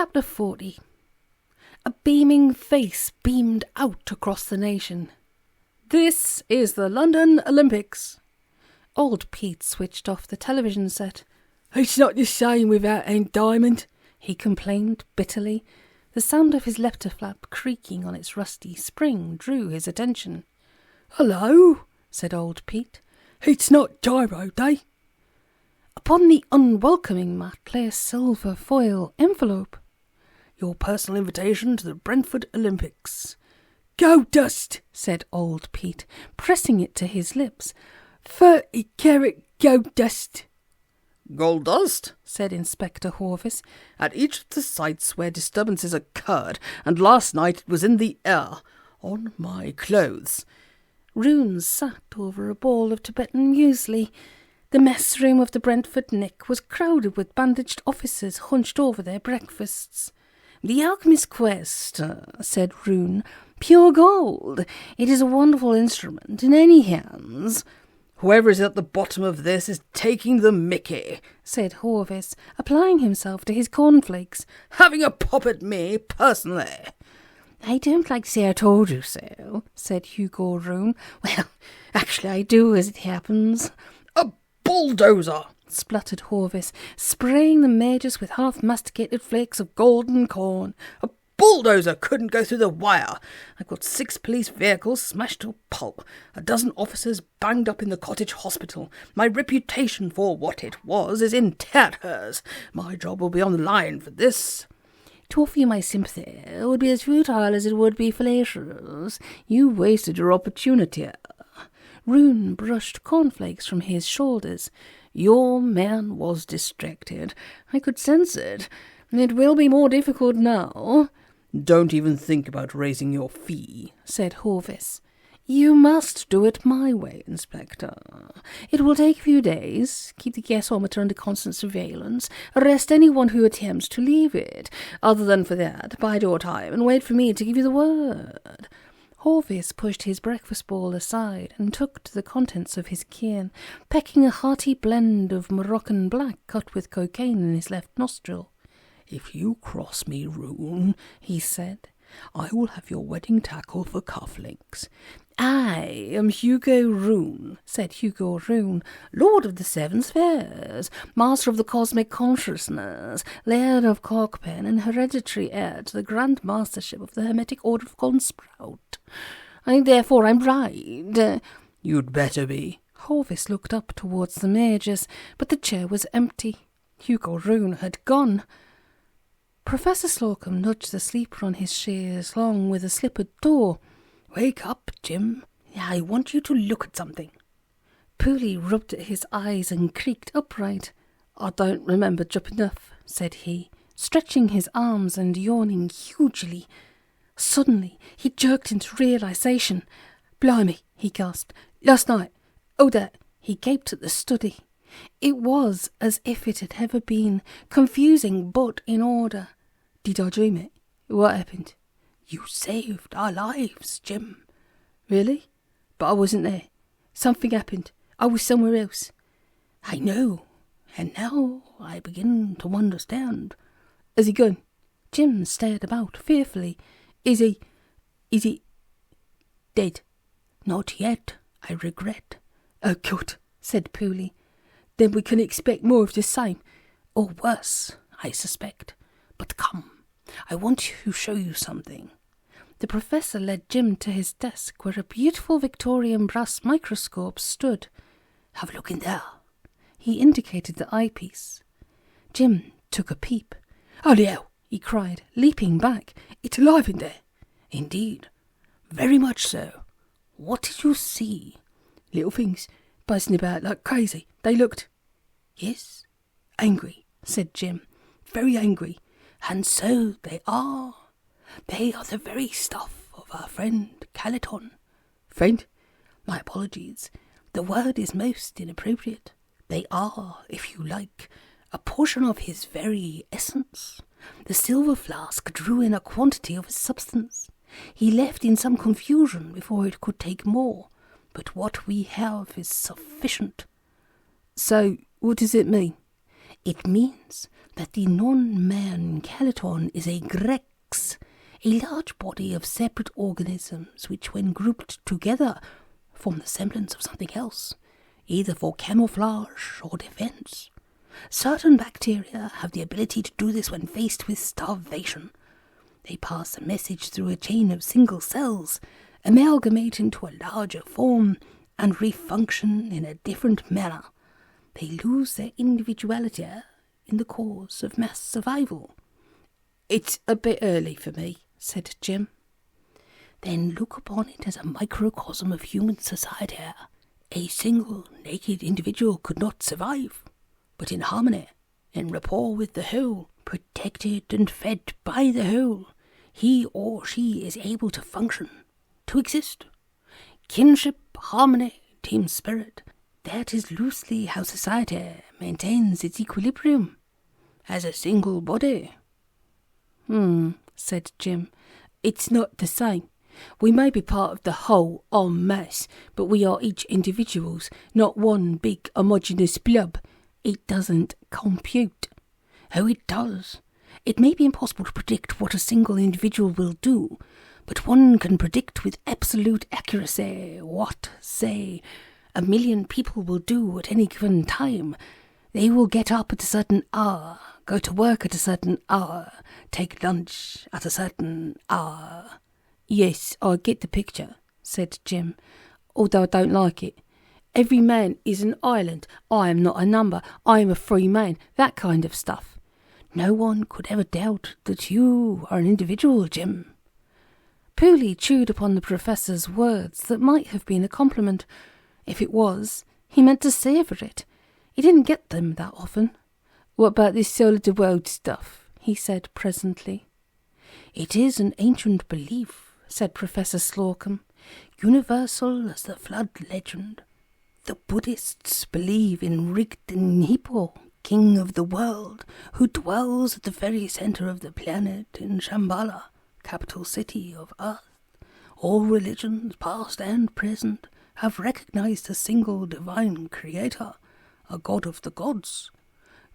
Chapter 40. A beaming face beamed out across the nation. "This is the London Olympics." Old Pete switched off the television set. "It's not the same without Aunt Diamond," he complained bitterly. The sound of his leptoflap creaking on its rusty spring drew his attention. "Hello," said old Pete. "It's not gyro day." Upon the unwelcoming mat lay a silver foil envelope. "Your personal invitation to the Brentford Olympics." "Gold dust," said old Pete, pressing it to his lips. 30-carat gold dust. "Gold dust," said Inspector Horvis, "at each of the sites where disturbances occurred, and last night it was in the air, on my clothes." Roon sat over a bowl of Tibetan muesli. The mess room of the Brentford Nick was crowded with bandaged officers hunched over their breakfasts. "The alchemist's quest," said Roon. "Pure gold. It is a wonderful instrument in any hands." "Whoever is at the bottom of this is taking the mickey," said Horvis, applying himself to his cornflakes. "Having a pop at me, personally." "I don't like to say I told you so," said Hugo Roon. "Well, actually I do, as it happens." "A bulldozer!" spluttered Horvis, spraying the majors with half-masticated flakes of golden corn. "A bulldozer couldn't go through the wire. I've got 6 police vehicles smashed to a pulp, a dozen officers banged up in the cottage hospital. My reputation for what it was is in tatters. My job will be on the line for this." "To offer you my sympathy would be as futile as it would be fallacious. You wasted your opportunity." Roon brushed cornflakes from his shoulders. "Your man was distracted. I could sense it. It will be more difficult now." "Don't even think about raising your fee," said Horvis. "You must do it my way, Inspector. It will take a few days. Keep the gasometer under constant surveillance. Arrest anyone who attempts to leave it. Other than for that, bide your time and wait for me to give you the word." Horvis pushed his breakfast bowl aside and took to the contents of his can, pecking a hearty blend of Moroccan black cut with cocaine in his left nostril. "If you cross me, Roon," he said, "I will have your wedding tackle for cufflinks." "I am Hugo Roon," said Hugo Roon, Lord of the Seven Spheres, Master of the Cosmic Consciousness, Laird of Cockpen, and hereditary heir to the Grand Mastership of the Hermetic Order of Cornsprout. Therefore I'm right." "You'd better be." Horvis looked up towards the majors, but the chair was empty. Hugo Roon had gone. Professor Slocum nudged the sleeper on his chaise longue with a slippered toe. "Wake up, Jim. I want you to look at something." Pooley rubbed at his eyes and creaked upright. "I don't remember jumping enough," said he, stretching his arms and yawning hugely. Suddenly he jerked into realization. "Blimey," he gasped. "Last night. Oh, that." He gaped at the study. It was as if it had ever been, confusing but in order. "Did I dream it? What happened?" "You saved our lives, Jim." "Really? But I wasn't there. Something happened. I was somewhere else." "I know, and now I begin to understand." "Has he gone?" Jim stared about fearfully. Is he dead?" "Not yet, I regret." "Oh, good," said Pooley. "Then we can expect more of the same." "Or worse, I suspect. But come, I want to show you something." The professor led Jim to his desk where a beautiful Victorian brass microscope stood. "Have a look in there." He indicated the eyepiece. Jim took a peep. "Holy hell!" he cried, leaping back. "It's alive in there." "Indeed. Very much so. What did you see?" "Little things buzzing about like crazy. They looked—" "Yes?" "Angry," said Jim. "Very angry." "And so they are. They are the very stuff of our friend Calaton." "Friend?" "My apologies. The word is most inappropriate. They are, if you like, a portion of his very essence. The silver flask drew in a quantity of his substance. He left in some confusion before it could take more, but what we have is sufficient." "So, what does it mean?" "It means that the non-man skeleton is a grex, a large body of separate organisms which, when grouped together, form the semblance of something else, either for camouflage or defense. Certain bacteria have the ability to do this when faced with starvation. They pass a message through a chain of single cells, amalgamate into a larger form, and refunction in a different manner. They lose their individuality in the course of mass survival. It's a bit early for me, said Jim. Then look upon it as a microcosm of human society. A single, naked individual could not survive, but in harmony, in rapport with the whole, protected and fed by the whole, he or she is able to function, to exist. Kinship, harmony, team spirit, that is loosely how society maintains its equilibrium, as a single body. Said Jim. It's not the same. We may be part of the whole en masse, but we are each individuals, not one big homogeneous blob. It doesn't compute. Oh, it does. It may be impossible to predict what a single individual will do, but one can predict with absolute accuracy what, say, 1 million people will do at any given time. They will get up at a certain hour, go to work at a certain hour, take lunch at a certain hour. Yes, I get the picture, said Jim, although I don't like it. Every man is an island. I am not a number. I am a free man. That kind of stuff. No one could ever doubt that you are an individual, Jim. Pooley chewed upon the professor's words that might have been a compliment. If it was, he meant to savour it. He didn't get them that often. What about this soul of the world stuff? He said presently. It is an ancient belief, said Professor Slocum, universal as the flood legend. The Buddhists believe in Rigden-Hippo, king of the world, who dwells at the very centre of the planet in Shambhala, capital city of Earth. All religions, past and present, have recognized a single divine creator, a god of the gods.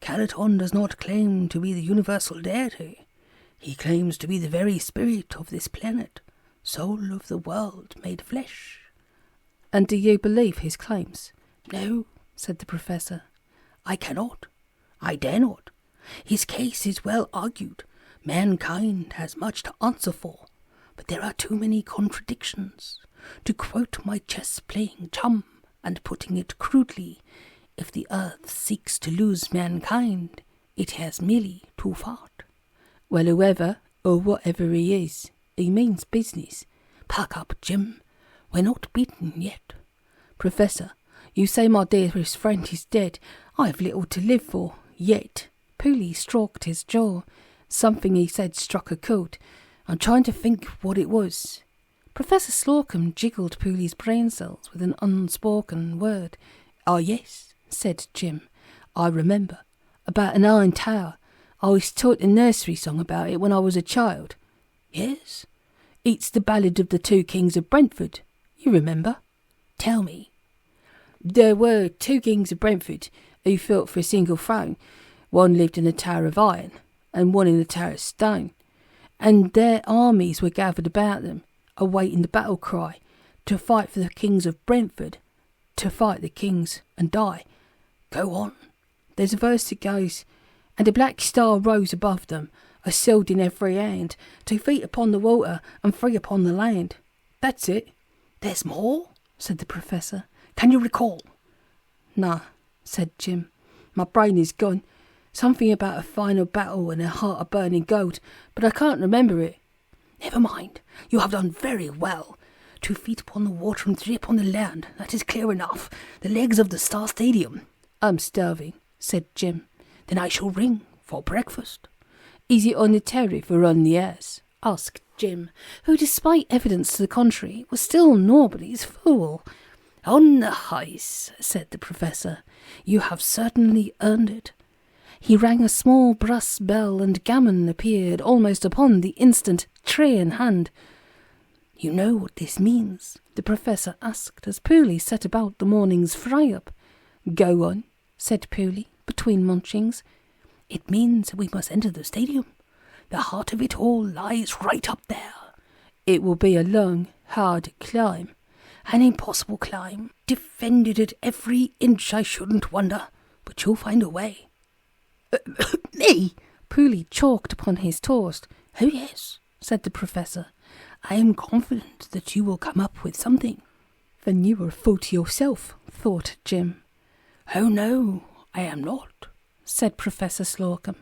Calaton does not claim to be the universal deity. He claims to be the very spirit of this planet, soul of the world made flesh. And do you believe his claims? No, said the professor. I cannot. I dare not. His case is well argued. Mankind has much to answer for, but there are too many contradictions. To quote my chess-playing chum, and putting it crudely, if the earth seeks to lose mankind, it has merely to fart. Well, whoever or whatever he is, he means business. Pack up, Jim. We're not beaten yet. Professor, you say my dearest friend is dead. I have little to live for, yet. Pooley stroked his jaw. Something he said struck a chord. I'm trying to think what it was. Professor Slocum jiggled Pooley's brain cells with an unspoken word. "Ah, yes," said Jim. "I remember. About an iron tower. I was taught a nursery song about it when I was a child." "Yes. It's the ballad of the two kings of Brentford. You remember?" "Tell me." "There were two kings of Brentford who fought for a single throne. One lived in a tower of iron, and one in a tower of stone. And their armies were gathered about them, awaiting the battle cry, to fight for the kings of Brentford, to fight the kings and die." "Go on." "There's a verse that goes, and a black star rose above them, a sword in every hand, 2 feet upon the water and 3 upon the land." That's it. "There's more?" said the professor. "Can you recall?" "Nah," said Jim. "My brain is gone. Something about a final battle and a heart of burning gold, but I can't remember it." "Never mind. You have done very well. 2 feet upon the water and 3 upon the land. That is clear enough. The legs of the Star Stadium." "I'm starving," said Jim. "Then I shall ring for breakfast." "Is it on the tariff or on the ice?" asked Jim, who, despite evidence to the contrary, was still nobody's fool. "On the ice," said the professor. "You have certainly earned it." He rang a small brass bell, and gammon appeared almost upon the instant, tray in hand. "You know what this means?" the professor asked, as Pooley set about the morning's fry-up. "Go on," said Pooley, between munchings. "It means we must enter the stadium. The heart of it all lies right up there. It will be a long, hard climb. An impossible climb. Defended at every inch, I shouldn't wonder. But you'll find a way. Me? Pooley chalked upon his toast. Oh, yes, said the Professor. I am confident that you will come up with something. Then you are a fool to yourself, thought Jim. Oh, no, I am not, said Professor Slocum.